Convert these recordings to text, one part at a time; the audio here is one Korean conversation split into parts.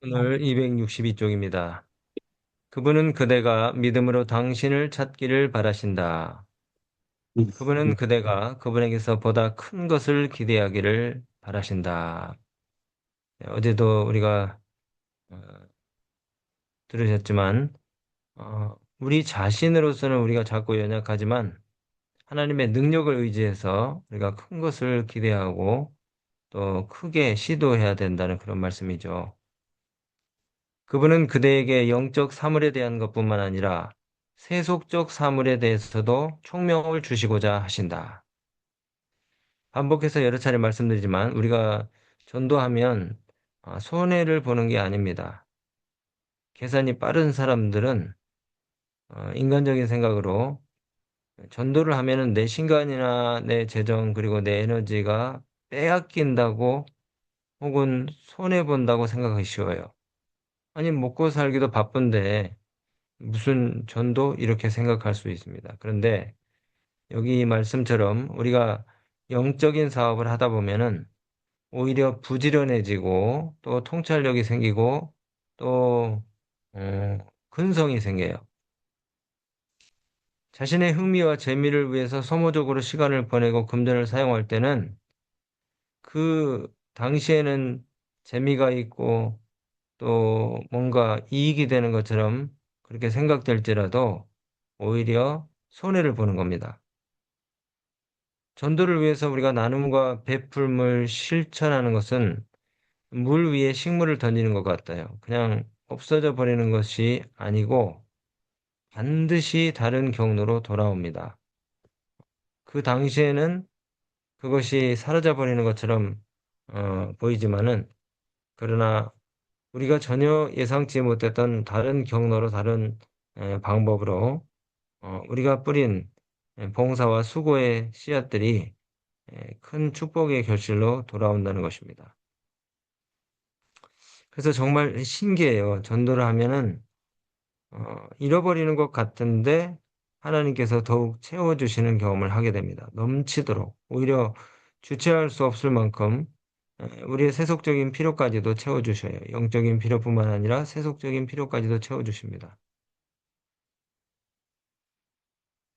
오늘 262쪽입니다. 그분은 그대가 믿음으로 당신을 찾기를 바라신다. 그분은 그대가 그분에게서 보다 큰 것을 기대하기를 바라신다. 네, 어제도 우리가 어, 들으셨지만 우리 자신으로서는 우리가 작고 연약하지만 하나님의 능력을 의지해서 우리가 큰 것을 기대하고 또 크게 시도해야 된다는 그런 말씀이죠. 그분은 그대에게 영적 사물에 대한 것뿐만 아니라 세속적 사물에 대해서도 총명을 주시고자 하신다. 반복해서 여러 차례 말씀드리지만 우리가 전도하면 손해를 보는 게 아닙니다. 계산이 빠른 사람들은 인간적인 생각으로 전도를 하면은 내 시간이나 내 재정 그리고 내 에너지가 빼앗긴다고 혹은 손해 본다고 생각하기 쉬워요. 아니 먹고 살기도 바쁜데 무슨 전도 이렇게 생각할 수 있습니다. 그런데 여기 말씀처럼 우리가 영적인 사업을 하다 보면은 오히려 부지런해지고 또 통찰력이 생기고 또 어, 근성이 생겨요. 자신의 흥미와 재미를 위해서 소모적으로 시간을 보내고 금전을 사용할 때는 그 당시에는 재미가 있고 또 뭔가 이익이 되는 것처럼 그렇게 생각될지라도 오히려 손해를 보는 겁니다. 전도를 위해서 우리가 나눔과 베풀물 실천하는 것은 물 위에 식물을 던지는 것 같아요. 그냥 없어져 버리는 것이 아니고 반드시 다른 경로로 돌아옵니다. 그 당시에는 그것이 사라져 버리는 것처럼 보이지만은 그러나 우리가 전혀 예상치 못했던 다른 경로로 다른 방법으로 우리가 뿌린 봉사와 수고의 씨앗들이 큰 축복의 결실로 돌아온다는 것입니다. 그래서 정말 신기해요. 전도를 하면은 잃어버리는 것 같은데 하나님께서 더욱 채워주시는 경험을 하게 됩니다. 넘치도록 오히려 주체할 수 없을 만큼 우리의 세속적인 필요까지도 채워주셔요. 영적인 필요뿐만 아니라 세속적인 필요까지도 채워주십니다.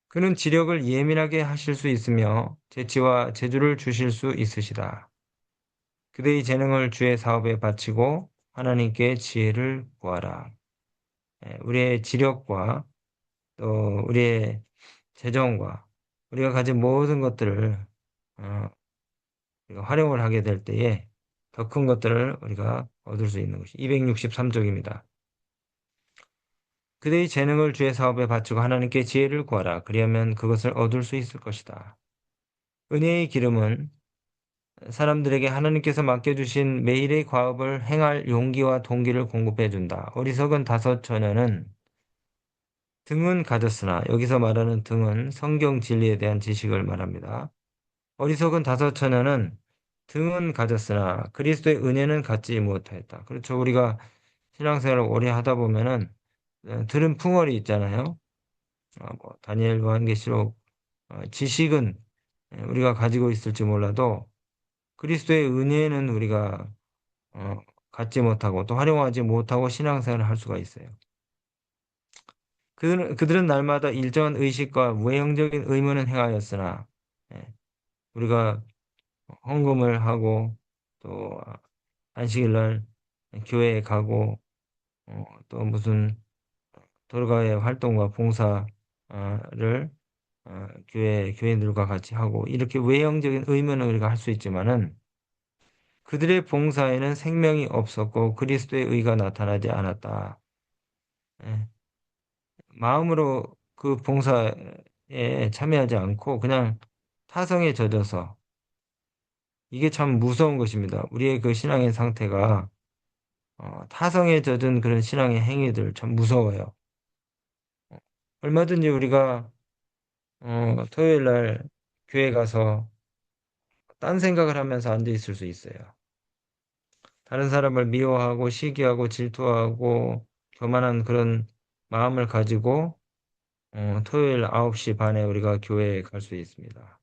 그는 지력을 예민하게 하실 수 있으며 재치와 재주를 주실 수 있으시다. 그대의 재능을 주의 사업에 바치고 하나님께 지혜를 구하라. 우리의 지력과 또 우리의 재정과 우리가 가진 모든 것들을 어, 우리가 활용을 하게 될 때에 더 큰 것들을 우리가 얻을 수 있는 것이 263쪽입니다. 그대의 재능을 주의 사업에 바치고 하나님께 지혜를 구하라. 그리하면 그것을 얻을 수 있을 것이다. 은혜의 기름은 사람들에게 하나님께서 맡겨주신 매일의 과업을 행할 용기와 동기를 공급해 준다. 어리석은 다섯 처녀는 등은 가졌으나 여기서 말하는 등은 성경 진리에 대한 지식을 말합니다. 어리석은 다섯 처녀는 등은 가졌으나 그리스도의 은혜는 갖지 못하였다. 그렇죠. 우리가 신앙생활을 오래 하다 보면은 들은 풍월이 있잖아요. 뭐 다니엘 요한계시록 지식은 우리가 가지고 있을지 몰라도 그리스도의 은혜는 우리가 어, 갖지 못하고 또 활용하지 못하고 신앙생활을 할 수가 있어요. 그들은 날마다 일정한 의식과 외형적인 의무는 행하였으나 예, 우리가 헌금을 하고 또 안식일 날 교회에 가고 또 무슨 돌가의 활동과 봉사를 교회 교인들과 같이 하고 이렇게 외형적인 의무는 우리가 할 수 있지만은 그들의 봉사에는 생명이 없었고 그리스도의 의가 나타나지 않았다. 예, 마음으로 그 봉사에 참여하지 않고 그냥 타성에 젖어서 이게 참 무서운 것입니다. 우리의 그 신앙의 상태가 타성에 젖은 그런 신앙의 행위들 참 무서워요. 얼마든지 우리가 토요일 날 교회 가서 딴 생각을 하면서 앉아 있을 수 있어요. 다른 사람을 미워하고 시기하고 질투하고 교만한 그런 마음을 가지고 토요일 9시 반에 우리가 교회에 갈 수 있습니다.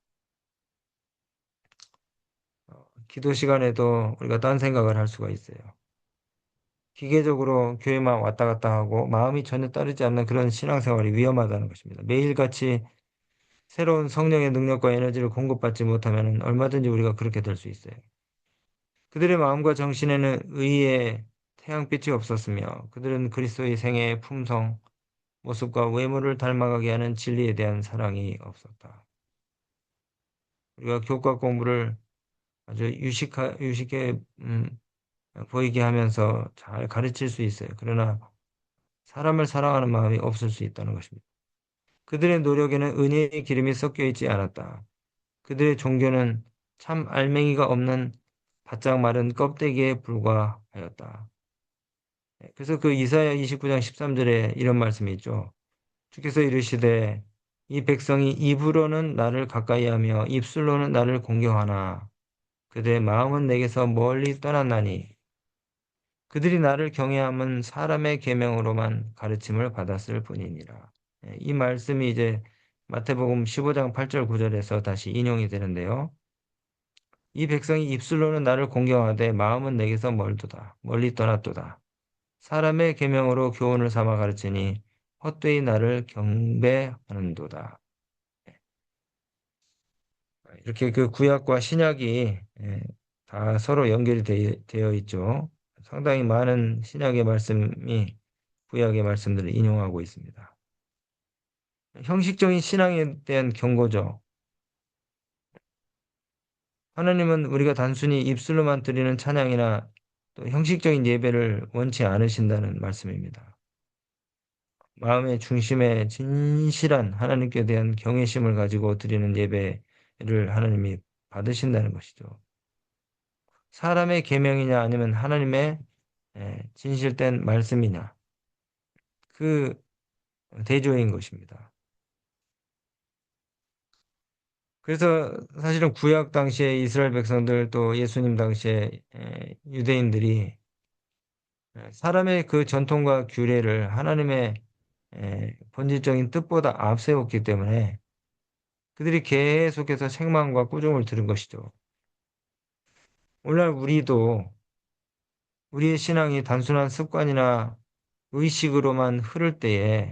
기도 시간에도 우리가 딴 생각을 할 수가 있어요. 기계적으로 교회만 왔다 갔다 하고 마음이 전혀 따르지 않는 그런 신앙생활이 위험하다는 것입니다. 매일같이 새로운 성령의 능력과 에너지를 공급받지 못하면 얼마든지 우리가 그렇게 될 수 있어요. 그들의 마음과 정신에는 의의 태양빛이 없었으며 그들은 그리스도의 생애의 품성, 모습과 외모를 닮아가게 하는 진리에 대한 사랑이 없었다. 우리가 교과 공부를 아주 유식해 보이게 하면서 잘 가르칠 수 있어요. 그러나 사람을 사랑하는 마음이 없을 수 있다는 것입니다. 그들의 노력에는 은혜의 기름이 섞여 있지 않았다. 그들의 종교는 참 알맹이가 없는 바짝 마른 껍데기에 불과하였다. 그래서 그 이사야 29장 13절에 이런 말씀이 있죠. 주께서 이르시되 이 백성이 입으로는 나를 가까이하며 입술로는 나를 공경하나 그들의 마음은 내게서 멀리 떠났나니 그들이 나를 경외함은 사람의 계명으로만 가르침을 받았을 뿐이니라. 이 말씀이 이제 마태복음 15장 8절 9절에서 다시 인용이 되는데요. 이 백성이 입술로는 나를 공경하되 마음은 내게서 멀도다. 멀리 떠났도다. 사람의 계명으로 교훈을 삼아 가르치니 헛되이 나를 경배하는도다. 이렇게 그 구약과 신약이 다 서로 연결이 되어 있죠. 상당히 많은 신약의 말씀이 구약의 말씀들을 인용하고 있습니다. 형식적인 신앙에 대한 경고죠. 하나님은 우리가 단순히 입술로만 드리는 찬양이나 또 형식적인 예배를 원치 않으신다는 말씀입니다. 마음의 중심에 진실한 하나님께 대한 경외심을 가지고 드리는 예배를 하나님이 받으신다는 것이죠. 사람의 계명이냐 아니면 하나님의 진실된 말씀이냐 그 대조인 것입니다. 그래서 사실은 구약 당시에 이스라엘 백성들 또 예수님 당시에 유대인들이 사람의 그 전통과 규례를 하나님의 본질적인 뜻보다 앞세웠기 때문에 그들이 계속해서 책망과 꾸중을 들은 것이죠. 오늘날 우리도 우리의 신앙이 단순한 습관이나 의식으로만 흐를 때에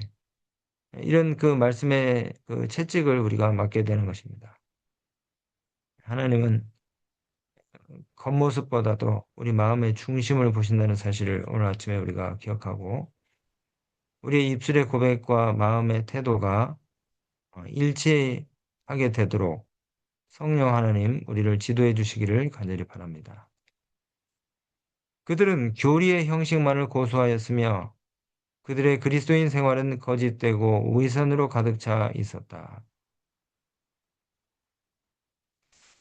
이런 그 말씀의 그 채찍을 우리가 맞게 되는 것입니다. 하나님은 겉모습보다도 우리 마음의 중심을 보신다는 사실을 오늘 아침에 우리가 기억하고 우리의 입술의 고백과 마음의 태도가 일치하게 되도록 성령 하나님 우리를 지도해 주시기를 간절히 바랍니다. 그들은 교리의 형식만을 고수하였으며 그들의 그리스도인 생활은 거짓되고 위선으로 가득 차 있었다.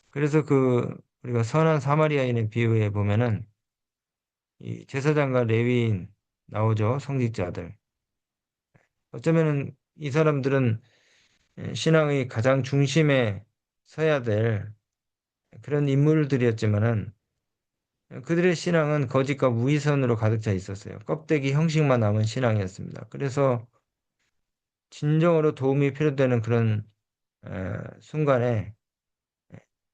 그래서 그 우리가 선한 사마리아인의 비유에 보면은 이 제사장과 레위인 나오죠. 성직자들. 어쩌면은 이 사람들은 신앙의 가장 중심에 서야 될 그런 인물들이었지만은 그들의 신앙은 거짓과 무위선으로 가득 차 있었어요. 껍데기 형식만 남은 신앙이었습니다. 그래서 진정으로 도움이 필요되는 그런 순간에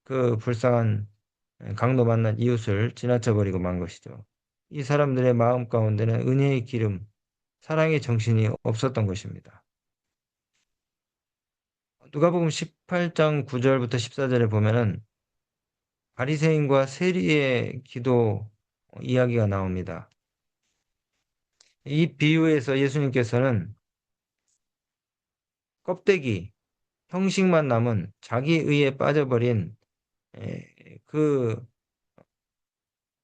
그 불쌍한 강도 만난 이웃을 지나쳐 버리고 만 것이죠. 이 사람들의 마음 가운데는 은혜의 기름, 사랑의 정신이 없었던 것입니다. 누가복음 18장 9절부터 14절에 보면은 바리새인과 세리의 기도 이야기가 나옵니다. 이 비유에서 예수님께서는 껍데기, 형식만 남은 자기 의에 빠져버린 그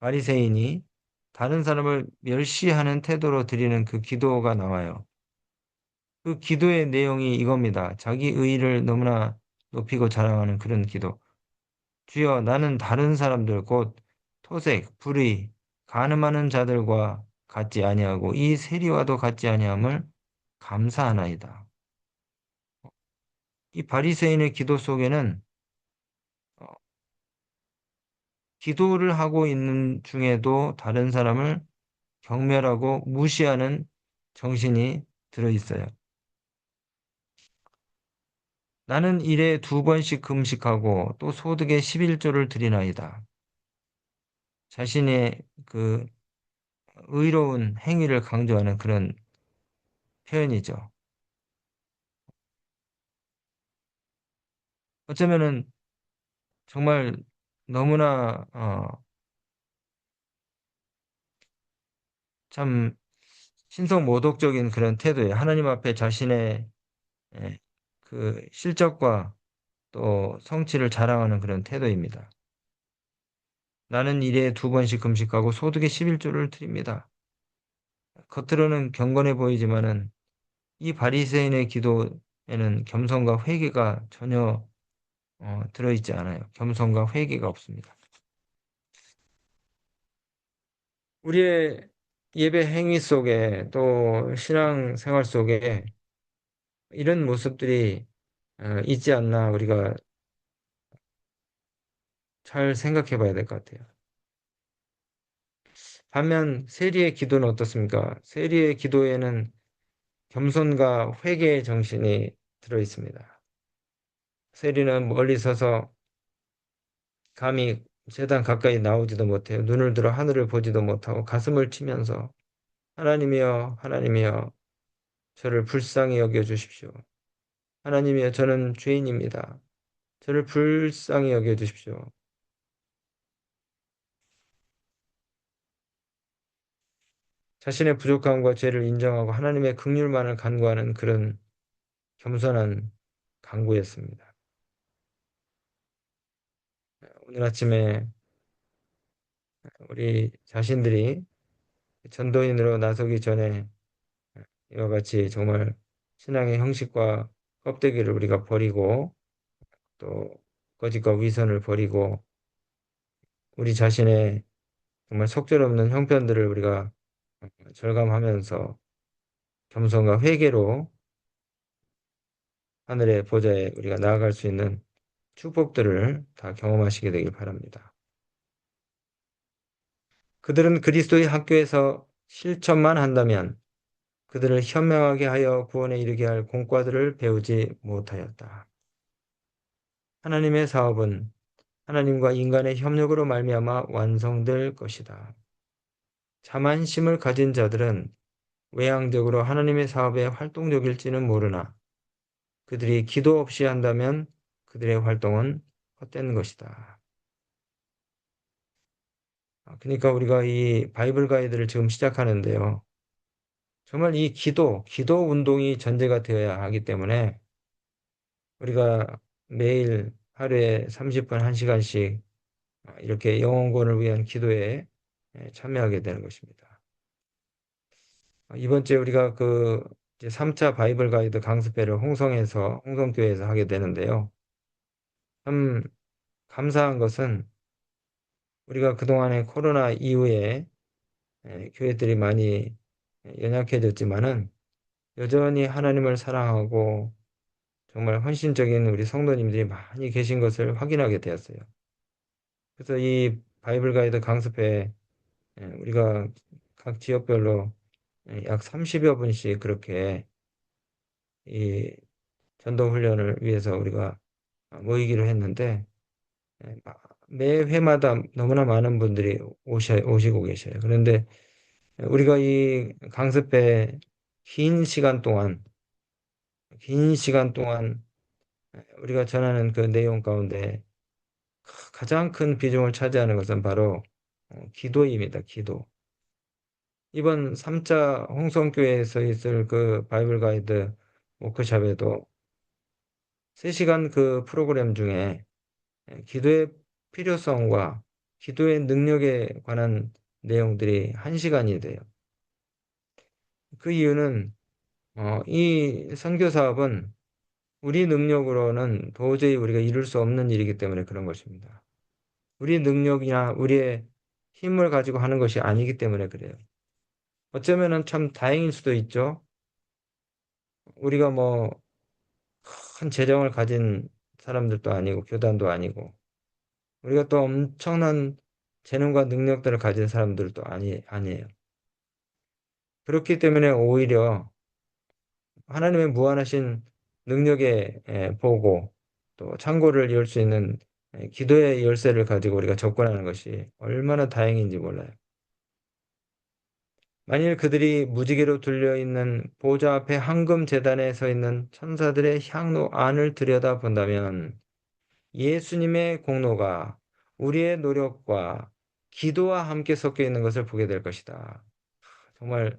바리새인이 다른 사람을 멸시하는 태도로 드리는 그 기도가 나와요. 그 기도의 내용이 이겁니다. 자기 의의를 너무나 높이고 자랑하는 그런 기도. 주여 나는 다른 사람들 곧 토색, 불의, 간음하는 자들과 같지 아니하고 이 세리와도 같지 아니함을 감사하나이다. 이 바리새인의 기도 속에는 어, 기도를 하고 있는 중에도 다른 사람을 경멸하고 무시하는 정신이 들어 있어요. 나는 일에 2번씩 금식하고 또 소득의 11조를 드리나이다. 자신의 그 의로운 행위를 강조하는 그런 표현이죠. 어쩌면은 정말 너무나 참 신성모독적인 그런 태도예요. 하나님 앞에 자신의 예, 그 실적과 또 성취를 자랑하는 그런 태도입니다. 나는 일에 2번씩 금식하고 소득의 11조를 드립니다. 겉으로는 경건해 보이지만은 이 바리새인의 기도에는 겸손과 회개가 전혀 들어있지 않아요. 겸손과 회개가 없습니다. 우리의 예배 행위 속에 또 신앙 생활 속에 이런 모습들이 있지 않나 우리가 잘 생각해 봐야 될 것 같아요. 반면 세리의 기도는 어떻습니까? 세리의 기도에는 겸손과 회개의 정신이 들어 있습니다. 세리는 멀리 서서 감히 제단 가까이 나오지도 못해요. 눈을 들어 하늘을 보지도 못하고 가슴을 치면서 하나님이여, 하나님이여, 저를 불쌍히 여겨 주십시오. 하나님이여, 저는 죄인입니다. 저를 불쌍히 여겨 주십시오. 자신의 부족함과 죄를 인정하고 하나님의 긍휼만을 간구하는 그런 겸손한 간구였습니다. 오늘 아침에 우리 자신들이 전도인으로 나서기 전에 이와 같이 정말 신앙의 형식과 껍데기를 우리가 버리고 또 거짓과 위선을 버리고 우리 자신의 정말 속절없는 형편들을 우리가 절감하면서 겸손과 회개로 하늘의 보좌에 우리가 나아갈 수 있는 축복들을 다 경험하시게 되길 바랍니다. 그들은 그리스도의 학교에서 실천만 한다면 그들을 현명하게 하여 구원에 이르게 할 공과들을 배우지 못하였다. 하나님의 사업은 하나님과 인간의 협력으로 말미암아 완성될 것이다. 자만심을 가진 자들은 외향적으로 하나님의 사업에 활동적일지는 모르나 그들이 기도 없이 한다면 그들의 활동은 헛된 것이다. 그러니까 우리가 이 바이블 가이드를 지금 시작하는데요. 정말 이 기도 운동이 전제가 되어야 하기 때문에 우리가 매일 하루에 30분, 1시간씩 이렇게 영혼권을 위한 기도에 참여하게 되는 것입니다. 이번 주에 우리가 그 이제 3차 바이블 가이드 강습회를 홍성교회에서 하게 되는데요. 참 감사한 것은 우리가 그동안에 코로나 이후에 교회들이 많이 연약해졌지만은 여전히 하나님을 사랑하고 정말 헌신적인 우리 성도님들이 많이 계신 것을 확인하게 되었어요. 그래서 이 바이블 가이드 강습회 우리가 각 지역별로 약 30여 분씩 그렇게 이 전도 훈련을 위해서 우리가 모이기로 했는데 매 회마다 너무나 많은 분들이 오시고 계셔요. 그런데 우리가 이 강습회 긴 시간 동안 긴 시간 동안 우리가 전하는 그 내용 가운데 가장 큰 비중을 차지하는 것은 바로 기도입니다. 기도. 이번 3차 홍성교회에서 있을 그 바이블 가이드 워크숍에도 3시간 그 프로그램 중에 기도의 필요성과 기도의 능력에 관한 내용들이 1시간이 돼요. 그 이유는 이 선교 사업은 우리 능력으로는 도저히 우리가 이룰 수 없는 일이기 때문에 그런 것입니다. 우리 능력이나 우리의 힘을 가지고 하는 것이 아니기 때문에 그래요. 어쩌면은 참 다행일 수도 있죠. 우리가 뭐 큰 재정을 가진 사람들도 아니고 교단도 아니고 우리가 또 엄청난 재능과 능력들을 가진 사람들도 아니에요. 그렇기 때문에 오히려 하나님의 무한하신 능력에 보고 또 창고를 열 수 있는 기도의 열쇠를 가지고 우리가 접근하는 것이 얼마나 다행인지 몰라요. 만일 그들이 무지개로 둘려 있는 보좌 앞에 황금 제단에 서 있는 천사들의 향로 안을 들여다본다면 예수님의 공로가 우리의 노력과 기도와 함께 섞여 있는 것을 보게 될 것이다. 정말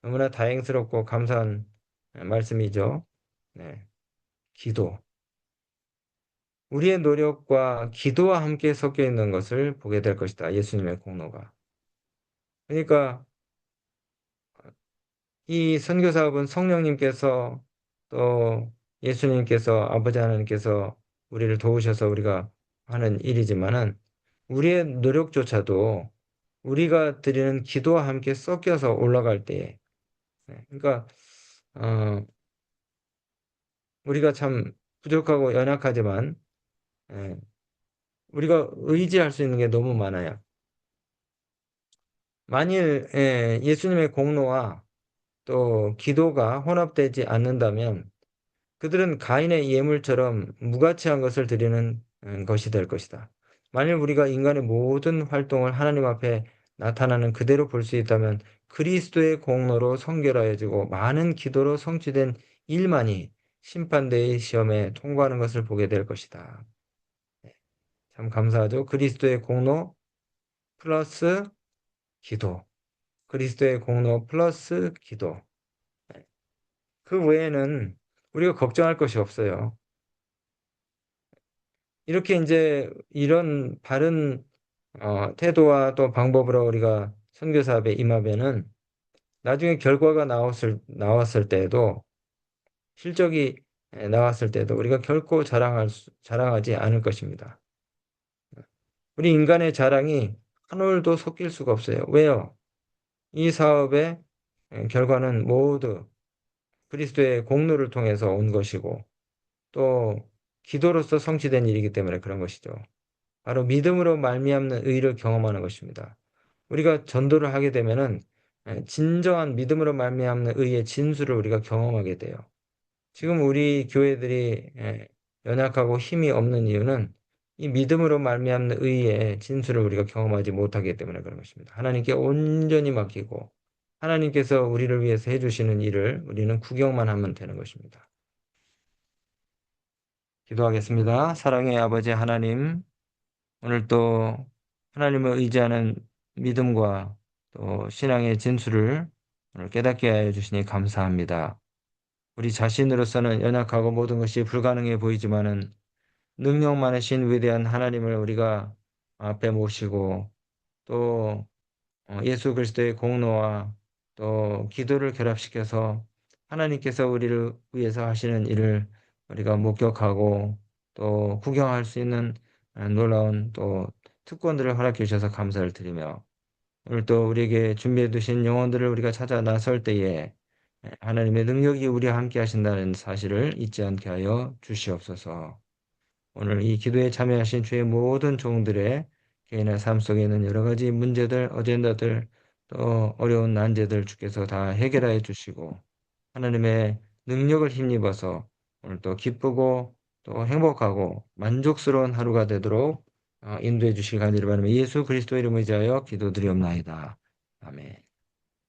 너무나 다행스럽고 감사한 말씀이죠. 네, 기도. 우리의 노력과 기도와 함께 섞여 있는 것을 보게 될 것이다. 예수님의 공로가. 그러니까 이 선교 사업은 성령님께서 또 예수님께서 아버지 하나님께서 우리를 도우셔서 우리가 하는 일이지만은 우리의 노력조차도 우리가 드리는 기도와 함께 섞여서 올라갈 때에 그러니까 어, 우리가 참 부족하고 연약하지만 예, 우리가 의지할 수 있는 게 너무 많아요. 만일 예수님의 공로와 또 기도가 혼합되지 않는다면 그들은 가인의 예물처럼 무가치한 것을 드리는 것이 될 것이다. 만일 우리가 인간의 모든 활동을 하나님 앞에 나타나는 그대로 볼 수 있다면 그리스도의 공로로 성결하여지고 많은 기도로 성취된 일만이 심판대의 시험에 통과하는 것을 보게 될 것이다. 참 감사하죠. 그리스도의 공로 플러스 기도. 그리스도의 공로 플러스 기도. 그 외에는 우리가 걱정할 것이 없어요. 이렇게 이제 이런 바른 태도와 또 방법으로 우리가 선교 사업에 임하면은 나중에 결과가 나왔을 때에도 실적이 나왔을 때도 우리가 결코 자랑하지 않을 것입니다. 우리 인간의 자랑이 한 올도 섞일 수가 없어요. 왜요? 이 사업의 결과는 모두 그리스도의 공로를 통해서 온 것이고 또 기도로서 성취된 일이기 때문에 그런 것이죠. 바로 믿음으로 말미암는 의를 경험하는 것입니다. 우리가 전도를 하게 되면은 진정한 믿음으로 말미암는 의의 진수를 우리가 경험하게 돼요. 지금 우리 교회들이 연약하고 힘이 없는 이유는 이 믿음으로 말미암는 의의 진수를 우리가 경험하지 못하기 때문에 그런 것입니다. 하나님께 온전히 맡기고 하나님께서 우리를 위해서 해주시는 일을 우리는 구경만 하면 되는 것입니다. 기도하겠습니다. 사랑의 아버지 하나님, 오늘 또 하나님을 의지하는 믿음과 또 신앙의 진수를 오늘 깨닫게 하여 주시니 감사합니다. 우리 자신으로서는 연약하고 모든 것이 불가능해 보이지만은 능력 많으신 위대한 하나님을 우리가 앞에 모시고 또 예수 그리스도의 공로와 또 기도를 결합시켜서 하나님께서 우리를 위해서 하시는 일을 우리가 목격하고 또 구경할 수 있는 놀라운 또 특권들을 허락해 주셔서 감사를 드리며 오늘 또 우리에게 준비해 두신 영혼들을 우리가 찾아 나설 때에 하나님의 능력이 우리와 함께 하신다는 사실을 잊지 않게 하여 주시옵소서. 오늘 이 기도에 참여하신 주의 모든 종들의 개인의 삶 속에 있는 여러 가지 문제들, 어젠다들, 또 어려운 난제들 주께서 다 해결하여 주시고 하나님의 능력을 힘입어서 오늘 또 기쁘고 또 행복하고 만족스러운 하루가 되도록 인도해 주시기 간절히 바라며 예수 그리스도 이름을 의지하여 기도드리옵나이다. 아멘.